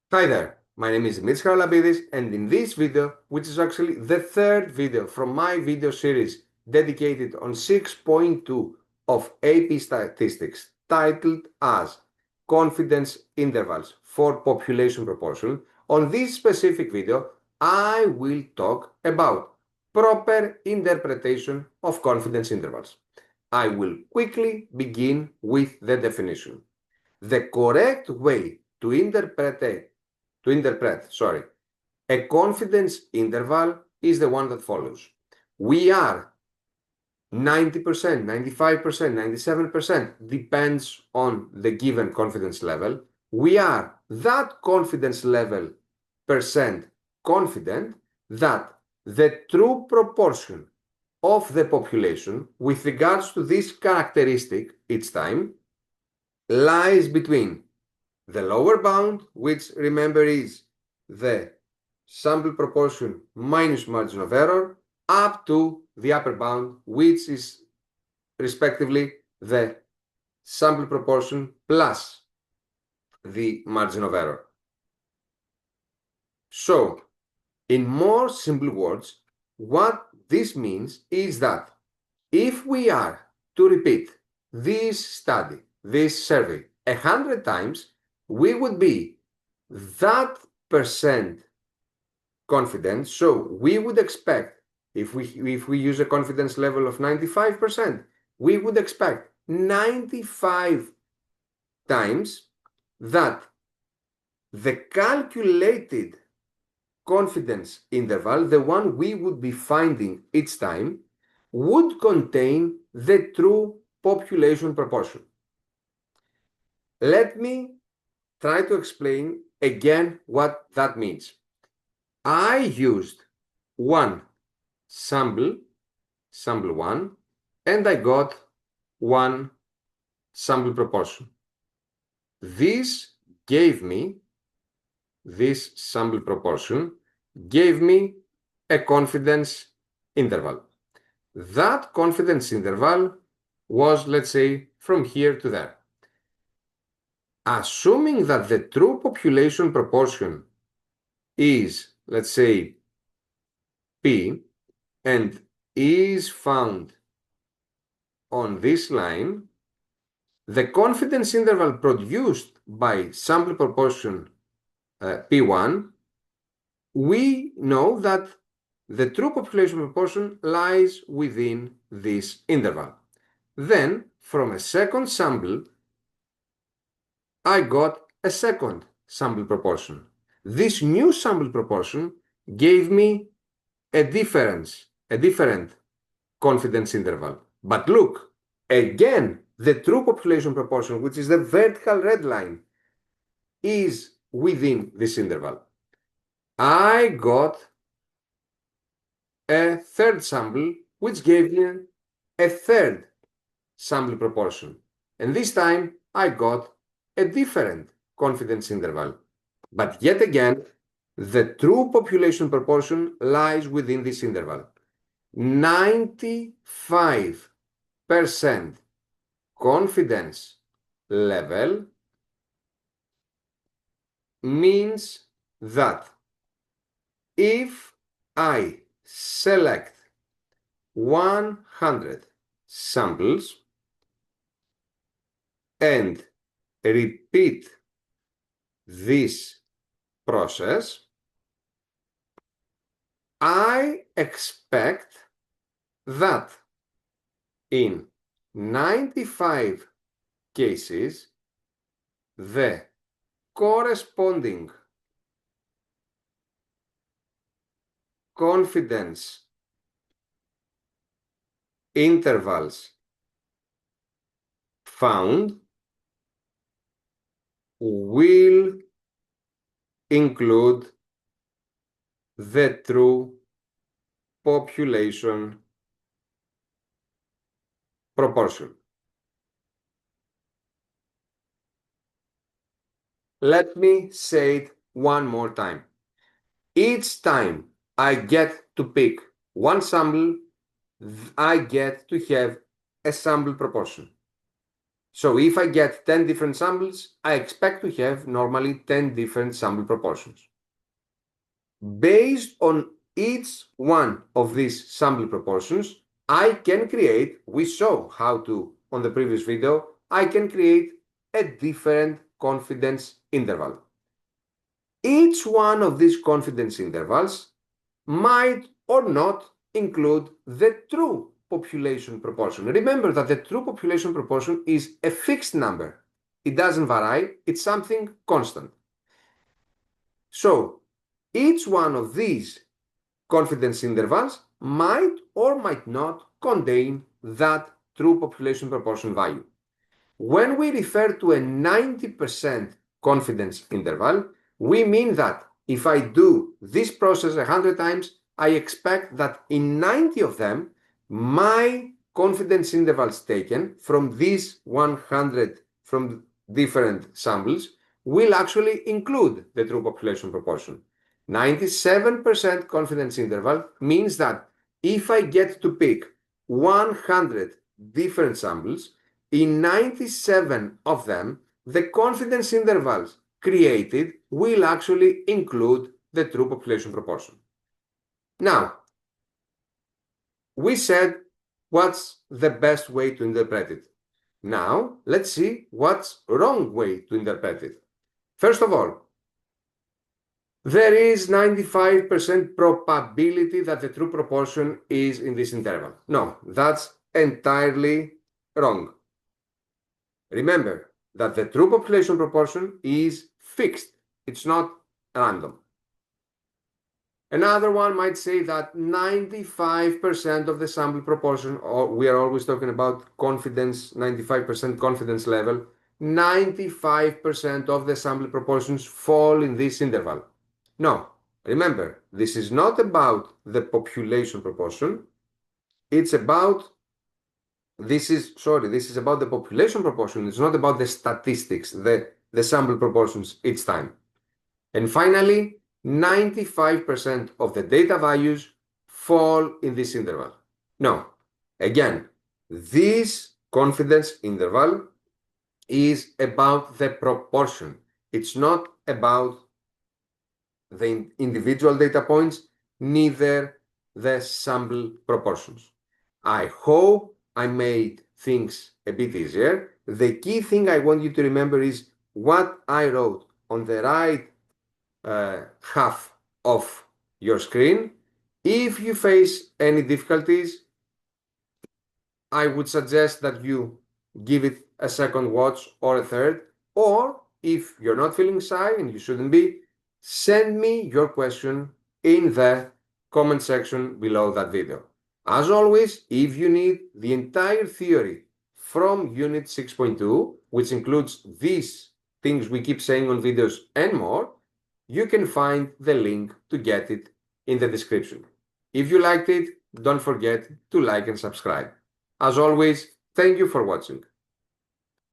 Hi there, my name is Dimitris Charalambidis, and in this video, which is actually the third video from my video series dedicated on 6.2 of AP statistics, titled as Confidence Intervals for Population Proportion, on this specific video, I will talk about proper interpretation of confidence intervals. I will quickly begin with the definition. The correct way to interpret a confidence interval is the one that follows. We are 90%, 95%, 97%, depends on the given confidence level. We are that confidence level percent confident that the true proportion of the population with regards to this characteristic each time lies between the lower bound, which remember is the sample proportion minus margin of error, up to the upper bound, which is respectively the sample proportion plus the margin of error. So, in more simple words, what this means is that if we are to repeat this study, this survey 100 times, we would be that percent confident. So we would expect, if we use a confidence level of 95%, we would expect 95 times that the calculated confidence interval, the one we would be finding each time, would contain the true population proportion. Let me try to explain again what that means. I used one sample 1, and I got one sample proportion. This sample proportion gave me a confidence interval. That confidence interval was, let's say, from here to there. Assuming that the true population proportion is, let's say, P, and is found on this line, the confidence interval produced by sample proportion P1, we know that the true population proportion lies within this interval. Then, from a second sample, I got a second sample proportion. This new sample proportion gave me a different confidence interval. But look, again, the true population proportion, which is the vertical red line, is within this interval. I got a third sample, which gave me a third sample proportion. And this time I got a different confidence interval. But yet again, the true population proportion lies within this interval. 95% confidence level means that if I select 100 samples and repeat this process, I expect that in 95 cases, the corresponding confidence intervals found will include the true population proportion. Let me say it one more time. Each time I get to pick one sample, I get to have a sample proportion. So if I get 10 different samples, I expect to have normally 10 different sample proportions. Based on each one of these sample proportions, I can create, we saw how to on the previous video, I can create a different confidence interval. Each one of these confidence intervals might or not include the true population proportion. Remember that the true population proportion is a fixed number. It doesn't vary, it's something constant. So each one of these confidence intervals might or might not contain that true population proportion value. When we refer to a 90% confidence interval, we mean that if I do this process 100 times, I expect that in 90 of them, my confidence intervals taken from these 100 from different samples will actually include the true population proportion. 97% confidence interval means that if I get to pick 100 different samples, in 97 of them, the confidence intervals created will actually include the true population proportion. Now, we said what's the best way to interpret it. Now, let's see what's wrong way to interpret it. First of all, there is 95% probability that the true proportion is in this interval. No, that's entirely wrong. Remember that the true population proportion is fixed. It's not random. Another one might say that 95% of the sample proportion, or we are always talking about confidence, 95% confidence level, 95% of the sample proportions fall in this interval. No, remember, this is not about the population proportion. It's about this is about the population proportion. It's not about the statistics, the sample proportions each time. And finally, 95% of the data values fall in this interval. No, again, this confidence interval is about the proportion. It's not about the individual data points, neither the sample proportions. I hope I made things a bit easier. The key thing I want you to remember is what I wrote on the right half of your screen. If you face any difficulties, I would suggest that you give it a second watch or a third, or if you're not feeling shy, and you shouldn't be, send me your question in the comment section below that video. As always, if you need the entire theory from Unit 6.2, which includes these things we keep saying on videos and more, you can find the link to get it in the description. If you liked it, don't forget to like and subscribe. As always, thank you for watching.